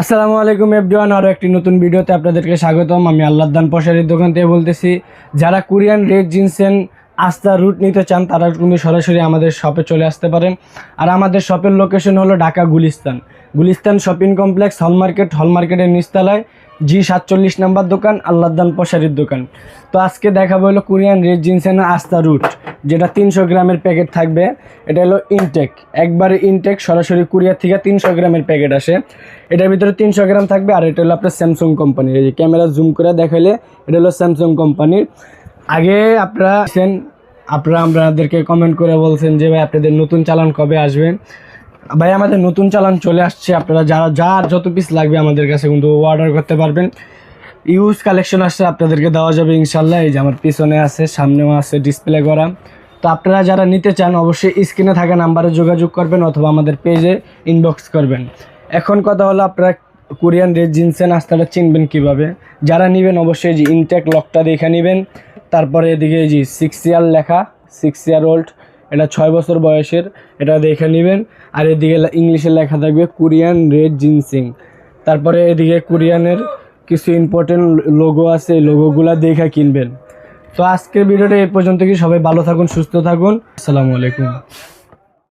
আসসালামু আলাইকুম এভরিওয়ান, আরও একটি নতুন ভিডিওতে আপনাদেরকে স্বাগতম। আমি আল্লাহদান পশারির দোকান থেকে বলতেছি। যারা কোরিয়ান রেড জিনসেন আস্থা রুট নিতে চান তারা কিন্তু সরাসরি আমাদের শপে চলে আসতে পারেন। আর আমাদের শপের লোকেশন হলো ঢাকা গুলিস্তান শপিং কমপ্লেক্স হলমার্কেটের নিচতলায় G47 নাম্বার দোকান, আল্লাহদান পশারির দোকান। তো আজকে দেখাবো হলো কোরিয়ান রেড জিনসেন আস্থা রুট, যেটা 300 গ্রামের প্যাকেট থাকবে। এটা হলো ইনটেক, একবারে ইনটেক, সরাসরি কুরিয়ার থেকে 300 গ্রামের প্যাকেট আসে। এটার ভিতরে 300 গ্রাম থাকবে। আর এটা হলো আপনার স্যামসাং কোম্পানির, এই যে ক্যামেরা জুম করে দেখাইলে এটা হলো স্যামসাং কোম্পানির। আগে আপনারা আমাদেরকে কমেন্ট করে বলছেন যে ভাই আপনাদের নতুন চালান কবে আসবেন। ভাই আমাদের নতুন চালান চলে আসছে। আপনারা যার যত পিস লাগবে আমাদের কাছে কিন্তু অর্ডার করতে পারবেন। ইউজ কালেকশন আসছে, আপনাদেরকে দেওয়া যাবে ইনশাল্লাহ। এই যে আমার পিছনে আছে, সামনেও আছে ডিসপ্লে করা। তো আপনারা যারা নিতে চান অবশ্যই স্ক্রিনে থাকা নাম্বারে যোগাযোগ করবেন অথবা আমাদের পেজে ইনবক্স করবেন। এখন কথা হলো, আপনারা কোরিয়ান রেড জিনসেন আস্থাটা চিনবেন কিভাবে। যারা নেবেন অবশ্যই যে ইনটেক লকটা দেখে নেবেন। তারপরে এদিকে এই যে 6 ইয়ার লেখা, 6 ইয়ার ওল্ড, এটা 6 বছর বয়সের, এটা দেখে নেবেন। আর এদিকে ইংলিশে লেখা থাকবে কোরিয়ান রেড জিনসিং। তারপরে এদিকে কোরিয়ানের কিছু ইম্পর্টেন্ট লোগো আছে, এই লোগোগুলো দেখে কিনবেন। তো আজকের ভিডিওটা এই পর্যন্ত। কি সবাই ভালো থাকুন, সুস্থ থাকুন। আসসালামু আলাইকুম।